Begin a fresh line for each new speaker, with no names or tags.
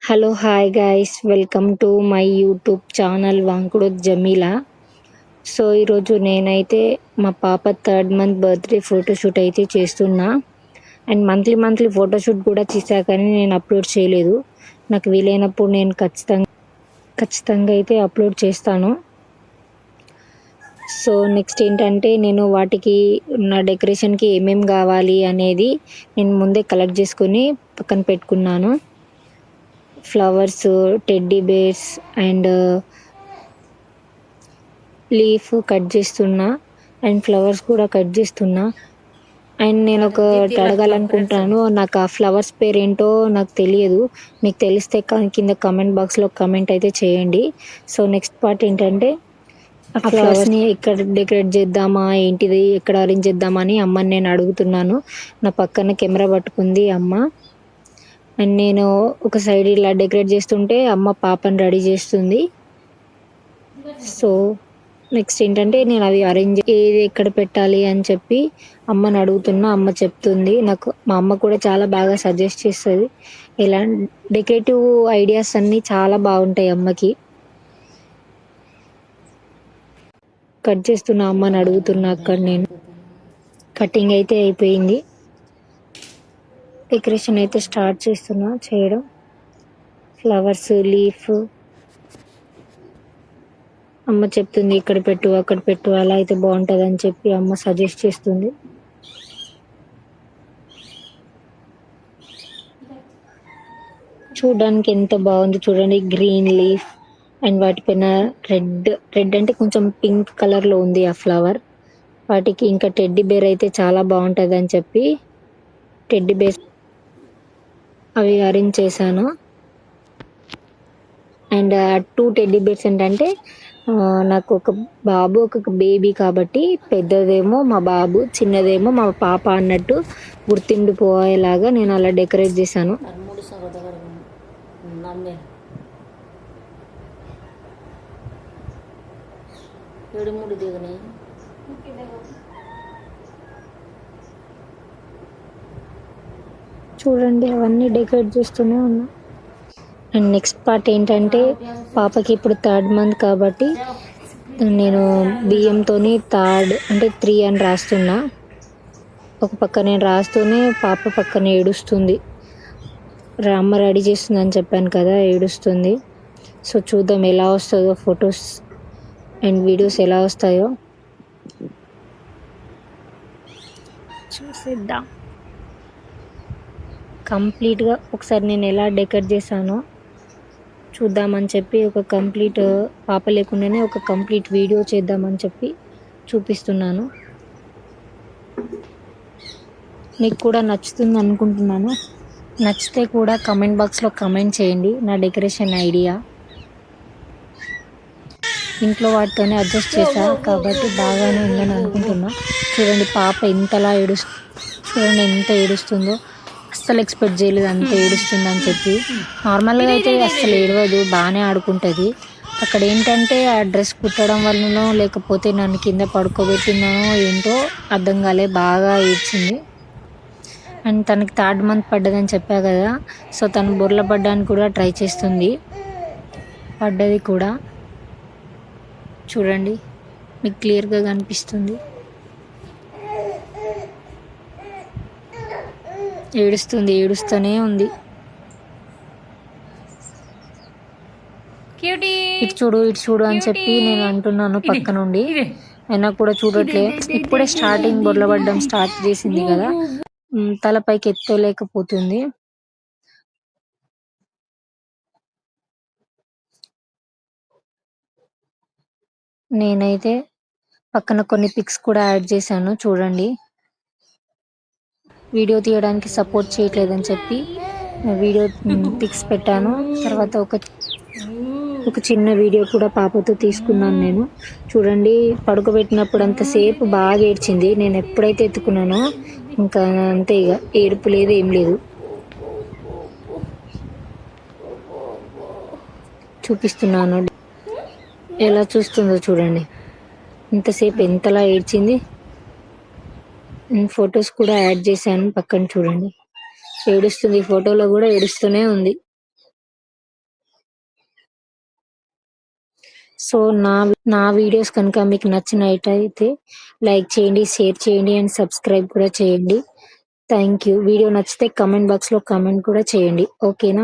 Hello hi guys welcome to my YouTube channel వంకుడు జమీలా. So ఈరోజు నేనైతే మా పాప 3rd మంత్ బర్త్డే ఫోటోషూట్ అయితే చేస్తున్నా. అండ్ మంత్లీ ఫోటోషూట్ కూడా చేశా, కానీ నేను అప్లోడ్ చేయలేదు. నాకు వీలైనప్పుడు నేను ఖచ్చితంగా అయితే అప్లోడ్ చేస్తాను. సో నెక్స్ట్ ఏంటంటే, నేను వాటికి నా డెకరేషన్కి ఏమేమి కావాలి అనేది నేను ముందే కలెక్ట్ చేసుకొని పక్కన పెట్టుకున్నాను. Flowers, teddy bears and leaf cut చేస్తున్నా, అండ్ ఫ్లవర్స్ కూడా కట్ చేస్తున్నా. అండ్ నేను ఒకటి అడగాలనుకుంటున్నాను, నాకు ఆ ఫ్లవర్స్ పేరు ఏంటో నాకు తెలియదు. మీకు తెలిస్తే కింద కమెంట్ బాక్స్లో కమెంట్ అయితే చేయండి. సో నెక్స్ట్ పార్ట్ ఏంటంటే, ఆ ఫ్లవర్స్ని ఎక్కడ డెకరేట్ చేద్దామా, ఏంటిది ఎక్కడ అరేంజ్ చేద్దామని అమ్మని నేను అడుగుతున్నాను. నా పక్కన కెమెరా పట్టుకుంది అమ్మ. అండ్ నేను ఒక సైడ్ ఇలా డెకరేట్ చేస్తుంటే అమ్మ పాపని రెడీ చేస్తుంది. సో నెక్స్ట్ ఏంటంటే, నేను అవి అరేంజ్ ఏది ఎక్కడ పెట్టాలి అని చెప్పి అమ్మని అడుగుతున్నా. అమ్మ చెప్తుంది నాకు. మా అమ్మ కూడా చాలా బాగా సజెస్ట్ చేస్తుంది. ఇలా డెకరేటివ్ ఐడియాస్ అన్నీ చాలా బాగుంటాయి అమ్మకి. కట్ చేస్తున్నా, అమ్మని అడుగుతున్నా. అక్కడ నేను కటింగ్ అయితే అయిపోయింది. డెకరేషన్ అయితే స్టార్ట్ చేస్తున్నా చేయడం. ఫ్లవర్స్, లీఫ్ అమ్మ చెప్తుంది ఇక్కడ పెట్టు అక్కడ పెట్టు, అలా అయితే బాగుంటుంది అని చెప్పి అమ్మ సజెస్ట్ చేస్తుంది. చూడడానికి ఎంత బాగుంది చూడండి, గ్రీన్ లీఫ్ అండ్ వాటిపైన రెడ్ అంటే కొంచెం పింక్ కలర్ లో ఉంది ఆ ఫ్లవర్. వాటికి ఇంకా టెడ్డీ బేర్ అయితే చాలా బాగుంటది అని చెప్పి టెడ్డీ బేర్ అవి అరేంజ్ చేశాను. అండ్ 2 టెడ్డీ బేర్స్ ఏంటంటే, నాకు ఒక బాబు ఒక బేబీ కాబట్టి పెద్దదేమో మా బాబు, చిన్నదేమో మా పాప అన్నట్టు గుర్తుండిపోయేలాగా నేను అలా డెకరేట్ చేశాను. చూడండి అవన్నీ డెకరేట్ చేస్తూనే ఉన్నా. అండ్ నెక్స్ట్ పార్ట్ ఏంటంటే, పాపకి ఇప్పుడు 3rd మంత్ కాబట్టి నేను బియ్యంతోని థర్డ్ అంటే 3 అని రాస్తున్నా. ఒక పక్క నేను రాస్తూనే పాప పక్కన ఏడుస్తుంది. అమ్మ రెడీ చేస్తుంది అని చెప్పాను కదా, ఏడుస్తుంది. సో చూద్దాం ఎలా వస్తుందో, ఫొటోస్ అండ్ వీడియోస్ ఎలా వస్తాయో చూసేద్దాం. కంప్లీట్గా ఒకసారి నేను ఎలా డెకరేట్ చేశానో చూద్దామని చెప్పి ఒక కంప్లీట్, పాప లేకుండానే ఒక కంప్లీట్ వీడియో చేద్దామని చెప్పి చూపిస్తున్నాను. మీకు కూడా నచ్చుతుంది అనుకుంటున్నాను. నచ్చితే కూడా కమెంట్ బాక్స్లో కమెంట్ చేయండి నా డెకరేషన్ ఐడియా. ఇంట్లో వాటితోనే అడ్జస్ట్ చేశా కాబట్టి బాగానే ఉందని అనుకుంటున్నా. చూడండి పాప చూడండి ఎంత ఏడుస్తుందో. అస్సలు ఎక్స్పెక్ట్ చేయలేదు అంత ఏడుస్తుంది అని చెప్పి. నార్మల్గా అయితే అస్సలు ఏడవదు, బాగానే ఆడుకుంటుంది. అక్కడ ఏంటంటే ఆ డ్రెస్ కుట్టడం వల్లనో లేకపోతే నన్ను కింద పడుకోబెట్టినానో ఏంటో అర్థం కాలే, బాగా ఏడ్చింది. అండ్ తనకి 3rd మంత్ పడ్డదని చెప్పా కదా, సో తను బొర్ల పడ్డానికి కూడా ట్రై చేస్తుంది. పడ్డది కూడా. చూడండి మీకు క్లియర్గా కనిపిస్తుంది. ఏడుస్తూనే ఉంది. ఇటు చూడు అని చెప్పి నేను అంటున్నాను పక్క నుండి, అయినా కూడా చూడట్లే. ఇప్పుడే స్టార్టింగ్ బొర్ల పడ్డం స్టార్ట్ చేసింది కదా, తలపైకి ఎత్తలేకపోతుంది. నేనైతే పక్కన కొన్ని పిక్స్ కూడా యాడ్ చేశాను చూడండి. వీడియో తీయడానికి సపోర్ట్ చేయట్లేదని చెప్పి వీడియో పిక్స్ పెట్టాను. తర్వాత ఒక చిన్న వీడియో కూడా పాపతో తీసుకున్నాను నేను. చూడండి పడుకోబెట్టినప్పుడు అంతసేపు బాగా ఏడ్చింది. నేను ఎప్పుడైతే ఎత్తుకున్నానో ఇంకా అంతే, ఇక ఏడుపు లేదు ఏం లేదు. చూపిస్తున్నాను ఎలా చూస్తుందో చూడండి. ఇంతసేపు ఎంతలా ఏడ్చింది. ఫొటోస్ కూడా యాడ్ చేశాను పక్కన చూడండి. ఏడుస్తుంది, ఫోటోలో కూడా ఏడుస్తూనే ఉంది. సో నా వీడియోస్ కనుక మీకు నచ్చినట్టయితే లైక్ చేయండి, షేర్ చేయండి అండ్ సబ్స్క్రైబ్ కూడా చేయండి. Thank you. వీడియో నచ్చితే కమెంట్ బాక్స్లో కమెంట్ కూడా చేయండి. ఓకేనా?